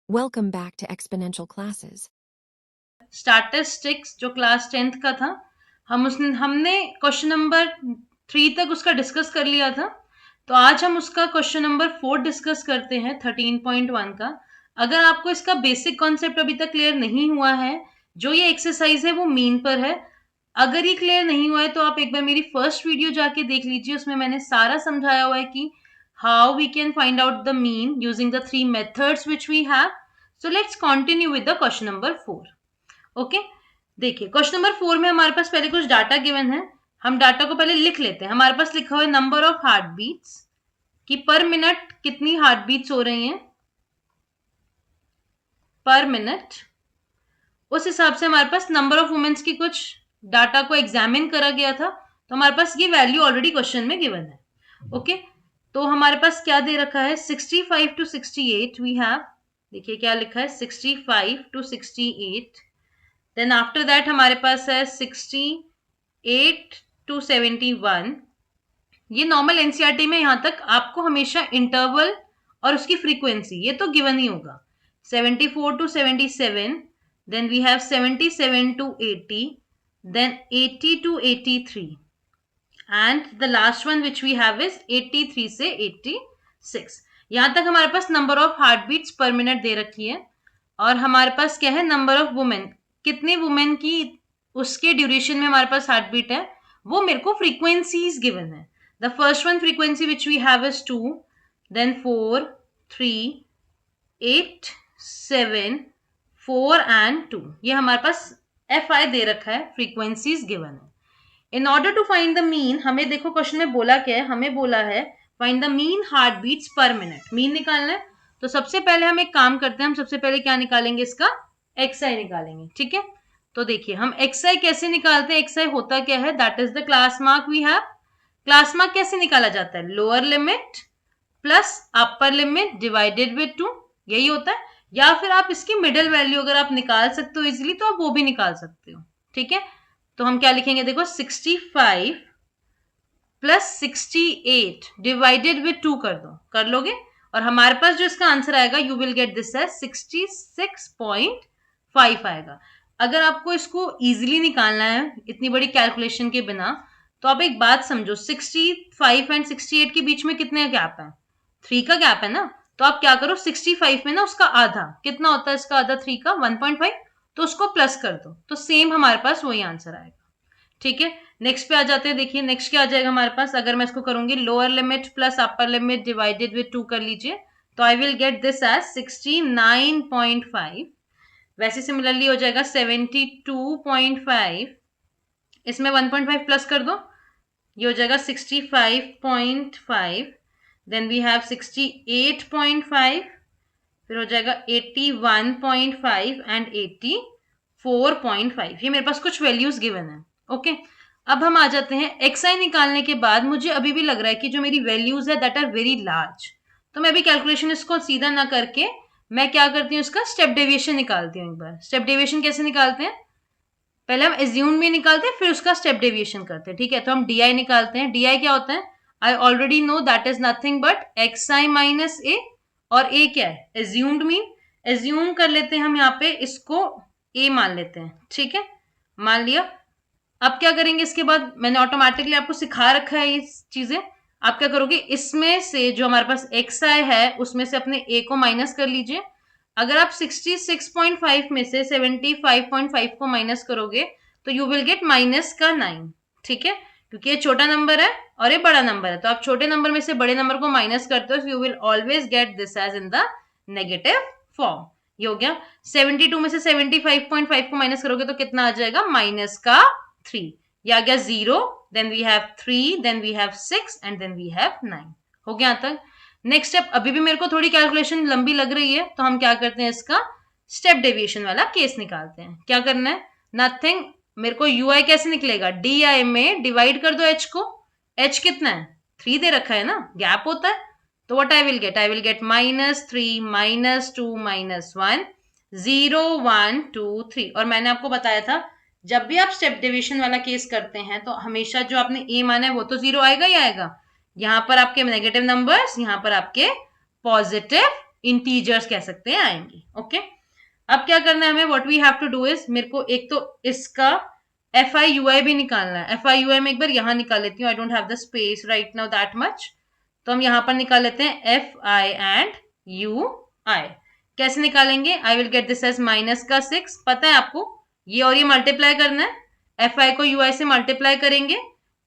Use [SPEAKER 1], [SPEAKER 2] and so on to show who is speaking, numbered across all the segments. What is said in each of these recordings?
[SPEAKER 1] Welcome back to Exponential Classes.
[SPEAKER 2] Statistics जो class 10th का था, हमने क्वेश्चन नंबर 3 तक उसका डिस्कस कर लिया था। तो आज हम उसका क्वेश्चन नंबर 4 डिस्कस करते हैं 13.1 का। अगर आपको इसका बेसिक कॉन्सेप्ट अभी तक क्लियर नहीं हुआ है, जो ये एक्सरसाइज है वो मीन पर है। अगर ये क्लियर नहीं हुआ है तो आप एक बार मेरी फर्स्ट वीडियो जाके देख लीजिए, उसमें मैंने सारा समझाया हुआ है कि how we can find out the mean using the 3 methods which we have. So let's continue with the question number 4। Okay, देखिए क्वेश्चन नंबर 4 में हमारे पास पहले कुछ डाटा गिवन है। हम डाटा को पहले लिख लेते हैं। हमारे पास लिखा हुआ है नंबर ऑफ हार्ट बीट्स, कि पर मिनट कितनी हार्ट बीट्स हो रही हैं पर मिनट। उस हिसाब से हमारे पास नंबर ऑफ वुमेन्स की कुछ डाटा को एग्जामिन करा गया था, तो हमारे पास ये वैल्यू ऑलरेडी क्वेश्चन में गिवन है। ओके, तो हमारे पास क्या दे रखा है 65 to 68 वी हैव। देखिए क्या लिखा है 65 to 68। देन आफ्टर दैट हमारे पास है 68 to 71। ये नॉर्मल एनसीईआरटी में यहां तक आपको हमेशा इंटरवल और उसकी फ्रीक्वेंसी ये तो गिवन ही होगा। 74 to 77, then we have 77 to 80, then 80 to 83, and the last one which we have is 83 से 86। यहां तक हमारे पास number of heart beats per minute दे रखी है, और हमारे पास क्या है नंबर ऑफ वुमेन, कितने वुमेन की उसके ड्यूरेशन में हमारे पास हार्ट बीट है, वो मेरे को फ्रीक्वेंसीज गिवन है। The first one frequency which we have is 2, then 4, 3, 8, 7, 4 and 2। ये हमारे पास एफ आई दे रखा है, फ्रीक्वेंसीज गिवन है। In order to find the mean, हमें देखो क्वेश्चन में बोला क्या है, हमें बोला है find the mean heart beats per minute, mean निकालना है। तो सबसे पहले हम एक काम करते हैं, हम सबसे पहले क्या निकालेंगे, इसका एक्स आई निकालेंगे। ठीक है, तो देखिए हम एक्स आई कैसे निकालते हैं, एक्स आई होता क्या है, that is the class mark we have. Class mark कैसे निकाला जाता है, lower limit plus upper limit divided with 2, यही होता है। या फिर आप इसकी मिडिल वैल्यू अगर आप निकाल सकते हो इजिली तो आप वो भी निकाल सकते हो। ठीक है, तो हम क्या लिखेंगे, देखो 65 प्लस 68 डिवाइडेड विद 2 कर लोगे, और हमारे पास जो इसका आंसर आएगा यू विल गेट दिस है 66.5 आएगा। अगर आपको इसको इजीली निकालना है इतनी बड़ी कैलकुलेशन के बिना, तो आप एक बात समझो, 65 एंड 68 के बीच में कितने गैप है, 3 का गैप है ना। तो आप क्या करो 65 में ना उसका आधा कितना होता है, इसका आधा 3 का 1.5, तो उसको प्लस कर दो, तो सेम हमारे पास वही आंसर आएगा। ठीक है, नेक्स्ट पे आ जाते हैं। देखिए नेक्स्ट क्या आ जाएगा हमारे पास, अगर मैं इसको करूंगी lower limit plus upper limit divided with 2 कर लीजिए, तो I will get this as 69.5। वैसे सिमिलरली हो जाएगा 72.5, इसमें 1.5 प्लस कर दो, ये हो जाएगा 65.5। देन वी हैव 68.5, फिर हो जाएगा 81.5 एंड 84.5। ये मेरे पास कुछ वैल्यूज गिवन है। ओके, अब हम आ जाते हैं एक्स आई निकालने के बाद मुझे अभी भी लग रहा है कि जो मेरी वैल्यूज है दैट आर वेरी लार्ज, तो मैं अभी कैलकुलेशन इसको सीधा ना करके मैं क्या करती हूँ, इसका स्टेप डेविएशन निकालती हूँ। एक बार स्टेप डेविएशन कैसे निकालते हैं, पहले हम एज्यूम में निकालते हैं फिर उसका स्टेप डेविएशन करते हैं। ठीक है, तो हम डी आई निकालते हैं। डी आई क्या होता है, I already know that is nothing but X I minus A, और ए क्या है एज्यूम्ड मीन। एज्यूम कर लेते हैं हम यहाँ पे इसको ए मान लेते हैं। ठीक है, मान लिया। अब क्या करेंगे, इसके बाद मैंने ऑटोमेटिकली आपको सिखा रखा है ये चीजें। आप क्या करोगे, इसमें से जो हमारे पास एक्स आई है उसमें से अपने ए को माइनस कर लीजिए। अगर आप 66.5 में से 75.5 को माइनस करोगे तो यू विल गेट माइनस का 9। ठीक है, क्योंकि ये छोटा नंबर है और ये बड़ा नंबर है, तो आप छोटे नंबर में से बड़े नंबर को माइनस करते हो, you will always get this as in the negative form. ये हो गया। 72 में से 75.5 को माइनस करोगे तो कितना आ जाएगा, माइनस का 3, ये आ गया 0, then we have 3, then we have 6 and then we have 9। हो गया यहाँ तक। नेक्स्ट स्टेप, अभी भी मेरे को थोड़ी कैलकुलेशन लंबी लग रही है, तो हम क्या करते हैं, इसका स्टेप डेविएशन वाला केस निकालते हैं। क्या करना है, नथिंग, मेरे को यू आई कैसे निकलेगा, डी आई में डिवाइड कर दो एच को। एच कितना है, 3 दे रखा है ना, गैप होता है, तो what I will gate, I will gate -3 -2 -1 0 1 2 3। और मैंने आपको बताया था जब भी आप स्टेप डिविजन वाला केस करते हैं तो हमेशा जो आपने ए माना है वो तो 0 आएगा ही आएगा। यहाँ पर आपके नेगेटिव नंबर्स, यहाँ पर आपके पॉजिटिव इंटीजर्स कह सकते हैं आएंगे। ओके, अब क्या करना है हमें, what we have to do is, मेरे को एक तो इसका FI/UI भी निकालना है। FI/UI में एक बार यहां निकाल लेती हूँ, I don't have the space right now that much, तो हम यहां पर निकाल लेते हैं FI एंड UI। कैसे निकालेंगे, I will get this as minus का 6, पता है आपको ये और ये मल्टीप्लाई करना है, FI को UI से मल्टीप्लाई करेंगे,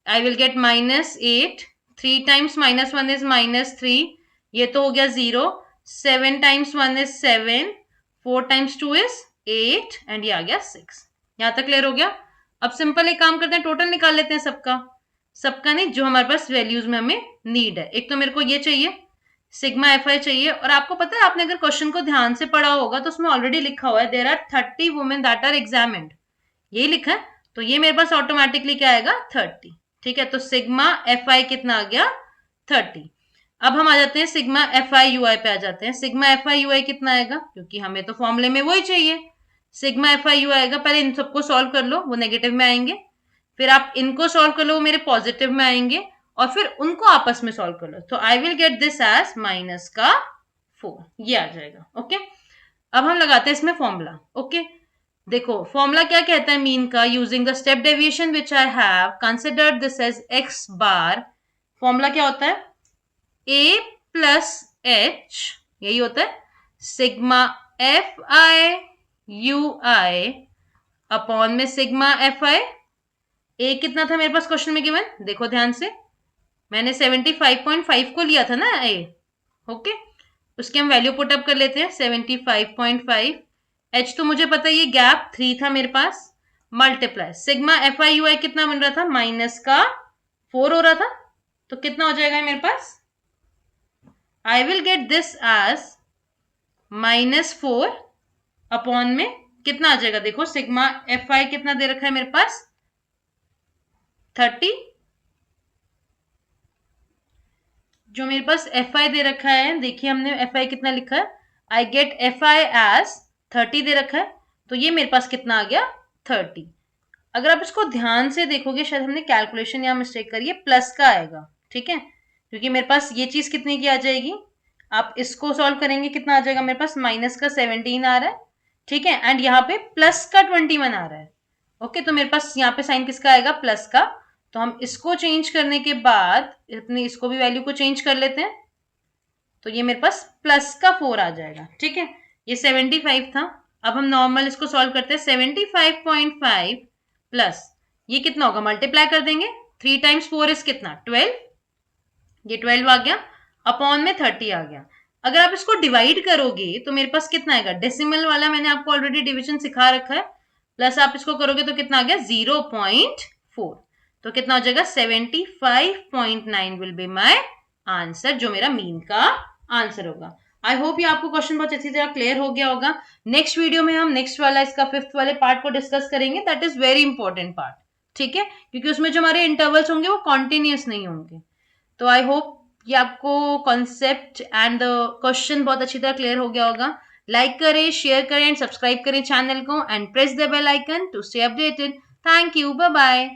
[SPEAKER 2] आई विल गेट -8, 3 टाइम्स -1 इज -3, ये तो हो गया 0, 7 times 1 is 7, 4 times 2 is 8 and ये आ गया 6। यहां तक क्लियर हो गया। अब सिंपल एक काम करते हैं, टोटल निकाल लेते हैं सबका नहीं, जो हमारे पास वैल्यूज में हमें नीड है। एक तो मेरे को ये चाहिए सिग्मा FI चाहिए, और आपको पता है आपने अगर क्वेश्चन को ध्यान से पढ़ा होगा तो उसमें ऑलरेडी लिखा हुआ है there are 30 women that are examined, यही लिखा है, तो ये मेरे पास ऑटोमेटिकली क्या आएगा 30। ठीक है, तो सिग्मा FI कितना आ गया 30। अब हम आ जाते हैं सिग्मा FI/UI पे आ जाते हैं। सिग्मा FI/UI कितना आएगा, क्योंकि हमें तो फॉर्मूले में वही चाहिए, सिग्मा FI/UI आएगा। पहले इन सबको सॉल्व कर लो, वो नेगेटिव में आएंगे, फिर आप इनको सॉल्व कर लो, वो मेरे पॉजिटिव में आएंगे, और फिर उनको आपस में सॉल्व कर लो, तो I will get this as -4, ये आ जाएगा। ओके, अब हम लगाते हैं इसमें फॉर्मूला। ओके, देखो फॉर्मूला क्या कहता है मीन का, using the step deviation which I have considered this as x bar. Formula क्या होता है, a प्लस h, यही होता है, सिग्मा FI/UI अपॉन में सिग्मा FI। a कितना था मेरे पास क्वेश्चन में गिवन, देखो ध्यान से, मैंने 75.5 को लिया था ना a। ओके, उसकी हम वैल्यू पुट अप कर लेते हैं 75.5। h तो मुझे पता है ये गैप 3 था मेरे पास, मल्टीप्लाई सिग्मा FI/UI कितना बन रहा था, -4 हो रहा था, तो कितना हो जाएगा मेरे पास, I will get this as -4 upon में कितना आ जाएगा, देखो सिग्मा FI कितना दे रखा है मेरे पास 30, जो मेरे पास FI दे रखा है, देखिए हमने FI कितना लिखा है, आई गेट FI एज 30 दे रखा है, तो ये मेरे पास कितना आ गया 30। अगर आप इसको ध्यान से देखोगे, शायद हमने कैलकुलेशन या मिस्टेक करी है, प्लस का आएगा। ठीक है, क्योंकि मेरे पास ये चीज कितने की आ जाएगी, आप इसको सॉल्व करेंगे कितना आ जाएगा मेरे पास, -17 आ रहा है। ठीक है, एंड यहाँ पे प्लस का 21 आ रहा है। ओके, तो मेरे पास यहाँ पे साइन किसका आएगा, प्लस का, तो हम इसको चेंज करने के बाद अपने इसको भी वैल्यू को चेंज कर लेते हैं, तो ये मेरे पास प्लस का 4 आ जाएगा। ठीक है, ये 75 था, अब हम नॉर्मल इसको सॉल्व करते हैं, 75.5 प्लस ये कितना होगा, मल्टीप्लाई कर देंगे, 3 टाइम्स 4 इज कितना 12, ये 12 आ गया, अपॉन में 30 आ गया। अगर आप इसको डिवाइड करोगे तो मेरे पास कितना आएगा, डेसिमल वाला मैंने आपको ऑलरेडी डिवीजन सिखा रखा है, प्लस आप इसको करोगे तो कितना आ गया 0.4, तो कितना हो जाएगा 75.9 विल बी माय आंसर, जो मेरा मीन का आंसर होगा। आई होप ये आपको क्वेश्चन बहुत अच्छी तरह क्लियर हो गया होगा। नेक्स्ट वीडियो में हम नेक्स्ट वाला इसका 5th वाले पार्ट को डिस्कस करेंगे, that is very important part. ठीक है, क्योंकि उसमें जो हमारे इंटरवल्स होंगे वो कॉन्टिन्यूस नहीं होंगे। तो आई होप ये आपको कॉन्सेप्ट एंड द क्वेश्चन बहुत अच्छी तरह क्लियर हो गया होगा। लाइक करें, शेयर करें एंड सब्सक्राइब करें चैनल को, and press the bell icon to stay updated. Thank you, bye bye.